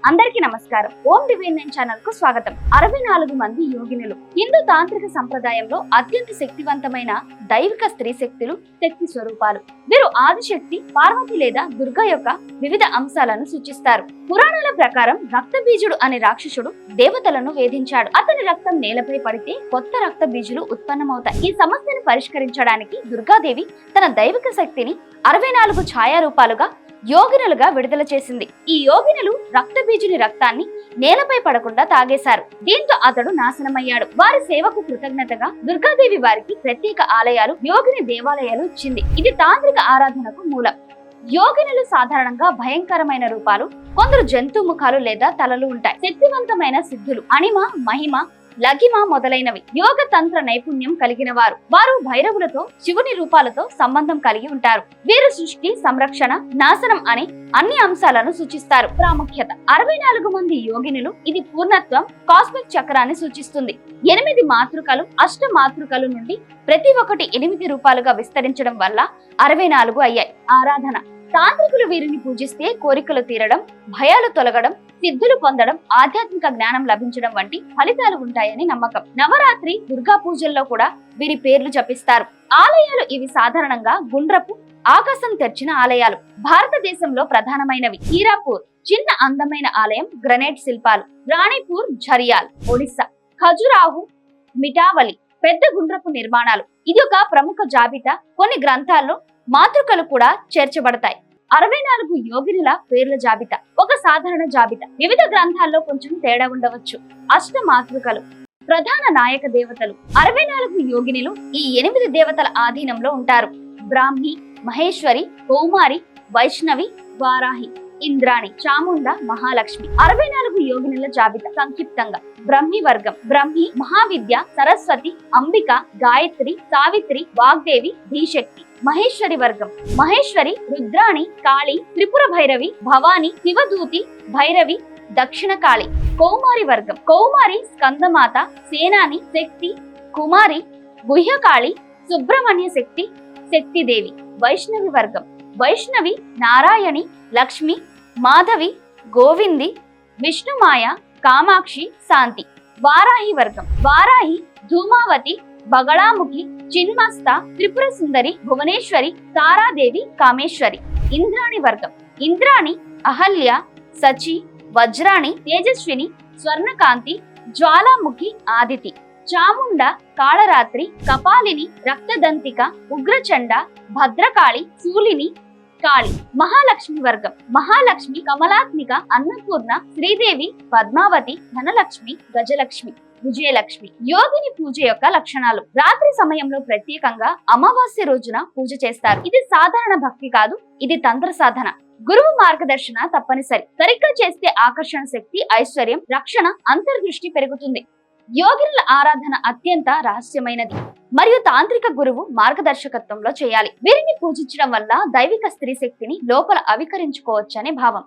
అందరికీ నమస్కారం. ఓం divine nine channel కు స్వాగతం. 64 మంది యోగినులు హిందూ తాంత్రిక సంప్రదాయంలో అత్యంత శక్తివంతమైన దైవిక స్త్రీ శక్తులు, శక్తి స్వరూపాలు. వీరు ఆదిశక్తి, పార్వతి లేదా దుర్గా యొక్క వివిధ అంశాలను సూచిస్తారు. పురాణాల ప్రకారం రక్తబీజుడు అనే రాక్షసుడు దేవతలను వేధించాడు. అతని రక్తం నేలపై పడితే కొత్త రక్త బీజులు ఉత్పన్నమవుతాయి. ఈ సమస్యను పరిష్కరించడానికి దుర్గాదేవి తన దైవిక శక్తిని 64 ఛాయారూపాలుగా యోగినులుగా విడుదల చేసింది. ఈ యోగినులు రక్తబీజుని రక్తాన్ని నేలపై పడకుండా తాగేశారు. దీంతో అతడు నాశనమయ్యాడు. వారి సేవకు కృతజ్ఞతగా దుర్గాదేవి వారికి ప్రత్యేక ఆలయాలు, యోగిని దేవాలయాలు ఇచ్చింది. ఇది తాంత్రిక ఆరాధనకు మూలం. యోగినులు సాధారణంగా భయంకరమైన రూపాలు, కొందరు జంతు ముఖాలు లేదా తలలు ఉంటాయి. శక్తివంతమైన సిద్ధులు, అణిమ, మహిమ, లఘిమ మొదలైనవి. యోగ తంత్ర నైపుణ్యం కలిగిన వారు భైరవులతో, శివుని రూపాలతో సంబంధం కలిగి ఉంటారు. వీరు సృష్టి, సంరక్షణ, నాశనం అనే అన్ని అంశాలను సూచిస్తారు. ప్రాముఖ్యత: 64 మంది యోగినులు. ఇది పూర్ణత్వం, కాస్మిక్ చక్రాన్ని సూచిస్తుంది. 8 మాతృకలు, అష్ట మాతృకలు నుండి ప్రతి ఒక్కటి 8 రూపాలుగా విస్తరించడం వల్ల 64 అయ్యాయి. ఆరాధన: తాంత్రికులు వీరిని పూజిస్తే కోరికలు తీరడం, భయాలు తొలగడం, సిద్ధులు పొందడం, ఆధ్యాత్మిక జ్ఞానం లభించడం వంటి ఫలితాలు ఉంటాయని నమ్మకం. నవరాత్రి, దుర్గా పూజల్లో కూడా వీరి పేర్లు జపిస్తారు. ఆలయాలు: ఇవి సాధారణంగా గుండ్రపు, ఆకాశం తెరిచిన ఆలయాలు. భారతదేశంలో ప్రధానమైనవి: హీరాపూర్ చిన్న అందమైన ఆలయం, గ్రనైట్ శిల్పాలు. రాణిపూర్, ఝరియాల్, ఒడిస్సా. ఖజురాహు, మిఠావలి పెద్ద గుండ్రపు నిర్మాణాలు. ఇది ఒక ప్రముఖ జాబితా. కొన్ని గ్రంథాల్లో మాతృకలు కూడా చేర్చబడతాయి. 64 యోగినుల పేర్ల జాబితా. ఒక సాధారణ జాబితా. వివిధ గ్రంథాల్లో కొంచెం తేడా ఉండవచ్చు. అష్ట మాతృకలు: ప్రధాన నాయక దేవతలు. 64 యోగినులు ఈ 8 దేవతల ఆధీనంలో ఉంటారు. బ్రాహ్మి, మహేశ్వరి, కౌమారి, వైష్ణవి, వారాహి, ఇంద్రాణి, చాముండ, మహాలక్ష్మి. 64 యోగినుల జాబితా సంక్షిప్తంగా: బ్రహ్మి వర్గం: బ్రహ్మి, మహావిద్య, సరస్వతి, అంబిక, గాయత్రి, సావిత్రి, వాగ్దేవి, ధీశక్తి. మహేశ్వరి వర్గం: మహేశ్వరి, రుద్రాణి, కాళి, త్రిపుర భైరవి, భవాని, శివదూతి, భైరవి, దక్షిణ కాళి. కౌమారి వర్గం: కౌమారి, స్కందమాత, సేనాని, శక్తి, కుమారి, గుహ్యకాళి, సుబ్రహ్మణ్య శక్తి, శక్తిదేవి. వైష్ణవి వర్గం: వైష్ణవి, నారాయణి, లక్ష్మి, మాధవి, గోవింది, విష్ణుమాయ, కామాక్షి, శాంతి. వారాహి వర్గం: వారాహి, ధూమావతి, బగళాముఖి, చిన్మస్త, త్రిపుర సుందరి, భువనేశ్వరి, తారాదేవి, కామేశ్వరి. ఇంద్రాణి వర్గం: ఇంద్రాణి, అహల్య, సచి, వజ్రాణి, తేజస్విని, స్వర్ణకాంతి, జ్వాలాముఖి, ఆదితి. చాముండ, కాళరాత్రి, కపాలిని, రక్తదంతిక, ఉగ్రచండ, భద్రకాళి, శూలిని, కాళి. మహాలక్ష్మి వర్గం: మహాలక్ష్మి, కమలాత్మిక, అన్నపూర్ణ, శ్రీదేవి, పద్మావతి, ధనలక్ష్మి, గజలక్ష్మి, విజయలక్ష్మి. యోగిని పూజ యొక్క లక్షణాలు: రాత్రి సమయంలో ప్రత్యేకంగా అమావాస్య రోజున పూజ చేస్తారు. ఇది సాధారణ భక్తి కాదు, ఇది తంత్ర సాధన. గురువు మార్గదర్శన తప్పనిసరి. సరిగ్గా చేస్తే ఆకర్షణ శక్తి, ఐశ్వర్యం, రక్షణ, అంతర్దృష్టి పెరుగుతుంది. యోగినుల ఆరాధన అత్యంత రహస్యమైనది మరియు తాంత్రిక గురువు మార్గదర్శకత్వంలో చేయాలి. వీరిని పూజించడం వల్ల దైవిక స్త్రీ శక్తిని లోపల ఆవిష్కరించుకోవచ్చనే భావం.